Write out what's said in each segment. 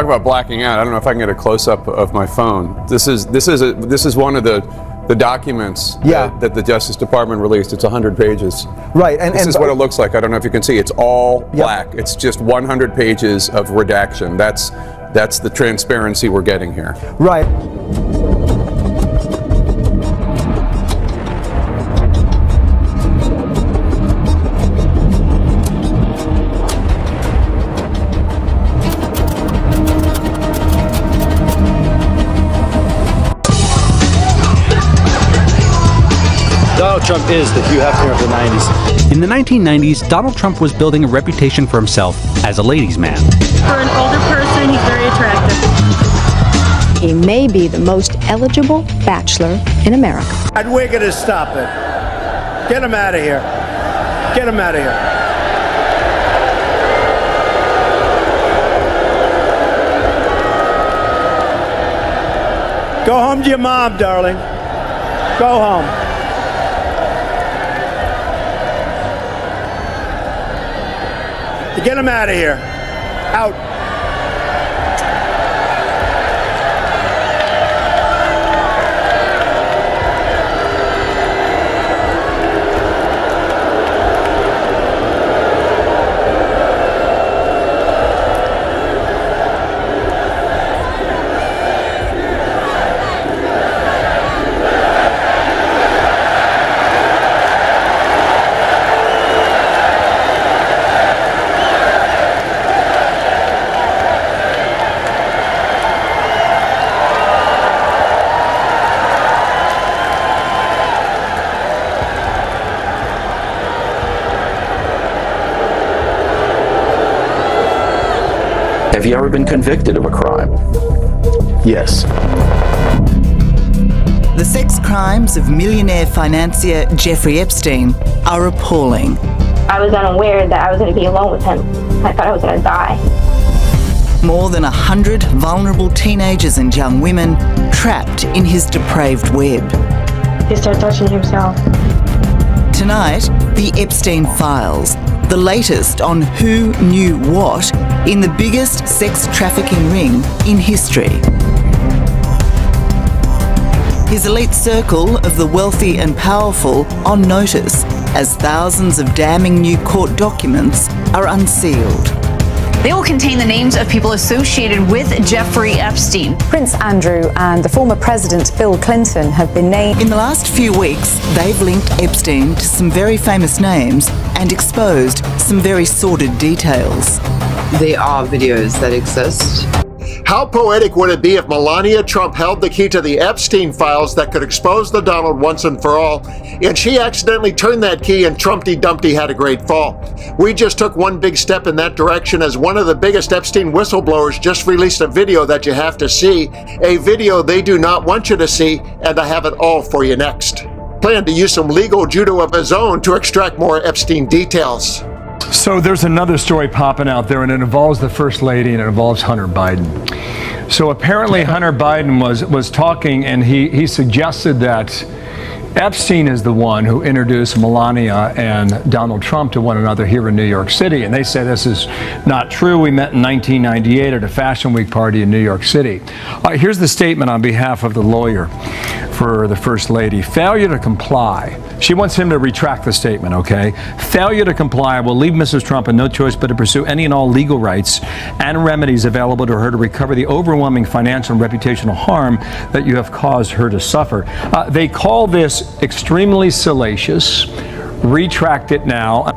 Talk about blacking out. I don't know if I can get a close-up of my phone. This is one of the documents that the Justice Department released. It's 100 pages. Right, This is what it looks like. I don't know if you can see. It's all black. It's just 100 pages of redaction. That's the transparency we're getting here. Right. Donald Trump is the Hugh Hefner of the 90s. In the 1990s, Donald Trump was building a reputation for himself as a ladies' man. For an older person, he's very attractive. He may be the most eligible bachelor in America. We're going to stop it. Get him out of here. Get him out of here. Go home to your mom, darling. Go home. Get him out of here. Out. Have you ever been convicted of a crime? Yes. The sex crimes of millionaire financier Jeffrey Epstein are appalling. I was unaware that I was going to be alone with him. I thought I was going to die. More than 100 vulnerable teenagers and young women trapped in his depraved web. He started touching himself. Tonight, the Epstein Files, the latest on who knew what in the biggest sex trafficking ring in history. His elite circle of the wealthy and powerful on notice as thousands of damning new court documents are unsealed. They will contain the names of people associated with Jeffrey Epstein. Prince Andrew and the former President Bill Clinton have been named. In the last few weeks, they've linked Epstein to some very famous names and exposed some very sordid details. There are videos that exist. How poetic would it be if Melania Trump held the key to the Epstein files that could expose the Donald once and for all, and she accidentally turned that key and Trumpty Dumpty had a great fall? We just took one big step in that direction as one of the biggest Epstein whistleblowers just released a video that you have to see, a video they do not want you to see, and I have it all for you next. Plan to use some legal judo of his own to extract more Epstein details. So there's another story popping out there, and it involves the First Lady, and it involves Hunter Biden. So apparently Hunter Biden was talking, and he suggested that Epstein is the one who introduced Melania and Donald Trump to one another here in New York City. And they say this is not true. We met in 1998 at a Fashion Week party in New York City. Here's the statement on behalf of the lawyer for the First Lady. Failure to comply. She wants him to retract the statement, okay? Failure to comply will leave Mrs. Trump in no choice but to pursue any and all legal rights and remedies available to her to recover the overwhelming financial and reputational harm that you have caused her to suffer. They call this extremely salacious. Retract it now.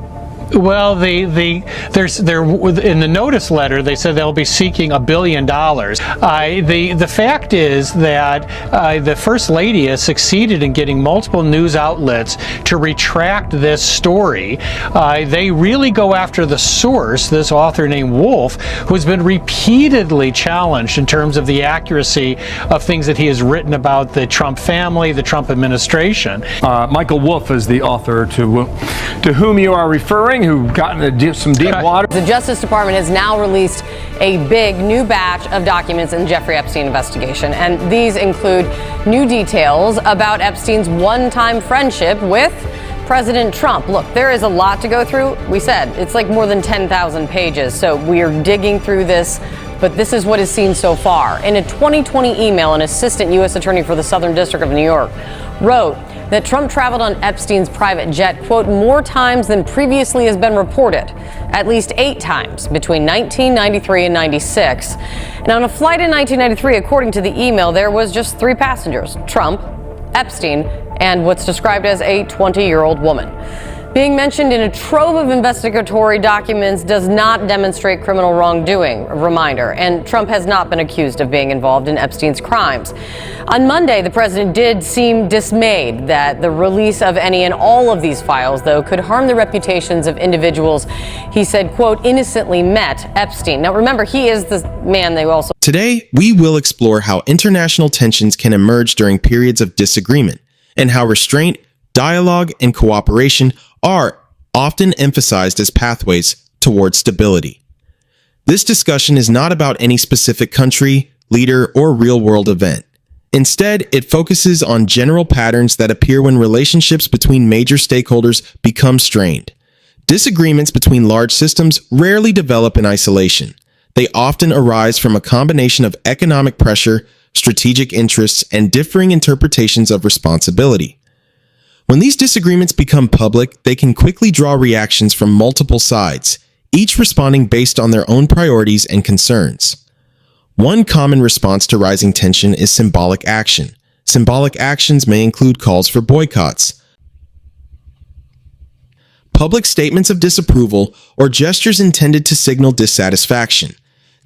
Well, there's in the notice letter they said they'll be seeking $1 billion. The fact is that the First Lady has succeeded in getting multiple news outlets to retract this story. They really go after the source, this author named Wolf, who's been repeatedly challenged in terms of the accuracy of things that he has written about the Trump family, the Trump administration. Michael Wolff is the author to whom you are referring, who got into some deep water. The Justice Department has now released a big new batch of documents in the Jeffrey Epstein investigation, and these include new details about Epstein's one-time friendship with President Trump. Look, there is a lot to go through. We said it's like more than 10,000 pages, so we are digging through this but this is what is seen so far. In a 2020 email, an assistant U.S. attorney for the Southern District of New York wrote that Trump traveled on Epstein's private jet, quote, more times than previously has been reported, at least 8 times between 1993 and 96. And on a flight in 1993, according to the email, there was just 3 passengers, Trump, Epstein, and what's described as a 20-year-old woman. Being mentioned in a trove of investigatory documents does not demonstrate criminal wrongdoing, a reminder, and Trump has not been accused of being involved in Epstein's crimes. On Monday, the president did seem dismayed that the release of any and all of these files, though, could harm the reputations of individuals he said, quote, innocently met Epstein. Now, remember, he is the man they also... Today, we will explore how international tensions can emerge during periods of disagreement and how restraint, dialogue, and cooperation are often emphasized as pathways toward stability. This discussion is not about any specific country, leader, or real-world event. Instead, it focuses on general patterns that appear when relationships between major stakeholders become strained. Disagreements between large systems rarely develop in isolation. They often arise from a combination of economic pressure, strategic interests, and differing interpretations of responsibility. When these disagreements become public, they can quickly draw reactions from multiple sides, each responding based on their own priorities and concerns. One common response to rising tension is symbolic action. Symbolic actions may include calls for boycotts, public statements of disapproval, or gestures intended to signal dissatisfaction.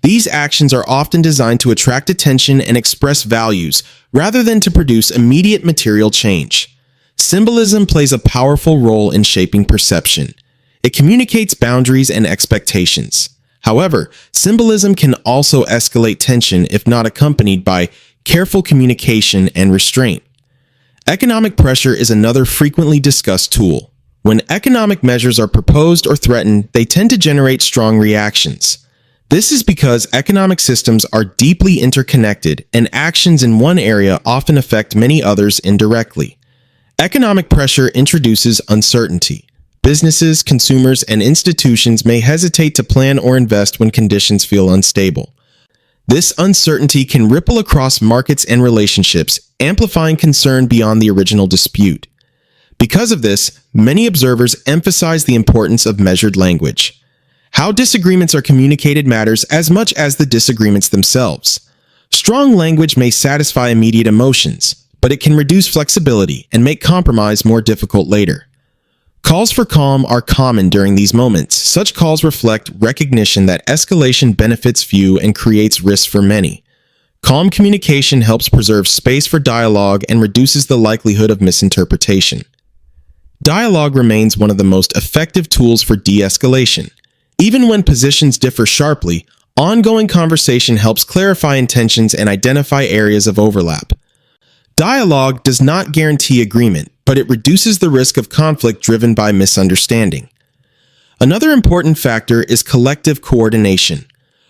These actions are often designed to attract attention and express values, rather than to produce immediate material change. Symbolism plays a powerful role in shaping perception. It communicates boundaries and expectations. However, symbolism can also escalate tension if not accompanied by careful communication and restraint. Economic pressure is another frequently discussed tool. When economic measures are proposed or threatened, they tend to generate strong reactions. This is because economic systems are deeply interconnected, and actions in one area often affect many others indirectly. Economic pressure introduces uncertainty. Businesses, consumers, and institutions may hesitate to plan or invest when conditions feel unstable. This uncertainty can ripple across markets and relationships, amplifying concern beyond the original dispute. Because of this, many observers emphasize the importance of measured language. How disagreements are communicated matters as much as the disagreements themselves. Strong language may satisfy immediate emotions, but it can reduce flexibility and make compromise more difficult later. Calls for calm are common during these moments. Such calls reflect recognition that escalation benefits few and creates risks for many. Calm communication helps preserve space for dialogue and reduces the likelihood of misinterpretation. Dialogue remains one of the most effective tools for de-escalation. Even when positions differ sharply, ongoing conversation helps clarify intentions and identify areas of overlap. Dialogue does not guarantee agreement, but it reduces the risk of conflict driven by misunderstanding. Another important factor is collective coordination.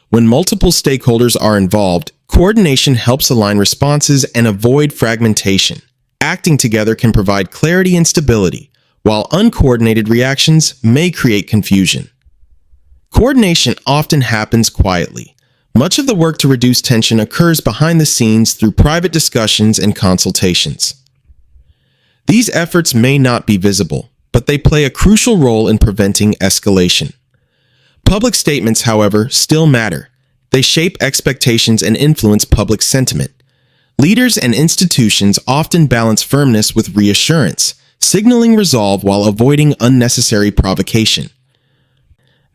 When multiple stakeholders are involved, coordination helps align responses and avoid fragmentation. Acting together can provide clarity and stability, while uncoordinated reactions may create confusion. Coordination often happens quietly. Much of the work to reduce tension occurs behind the scenes through private discussions and consultations. These efforts may not be visible, but they play a crucial role in preventing escalation. Public statements, however, still matter. They shape expectations and influence public sentiment. Leaders and institutions often balance firmness with reassurance, signaling resolve while avoiding unnecessary provocation.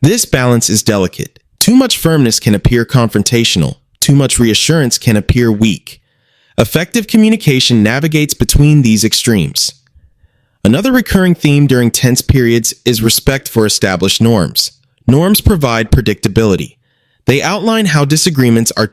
This balance is delicate. Too much firmness can appear confrontational. Too much reassurance can appear weak. Effective communication navigates between these extremes. Another recurring theme during tense periods is respect for established norms. Norms provide predictability. They outline how disagreements are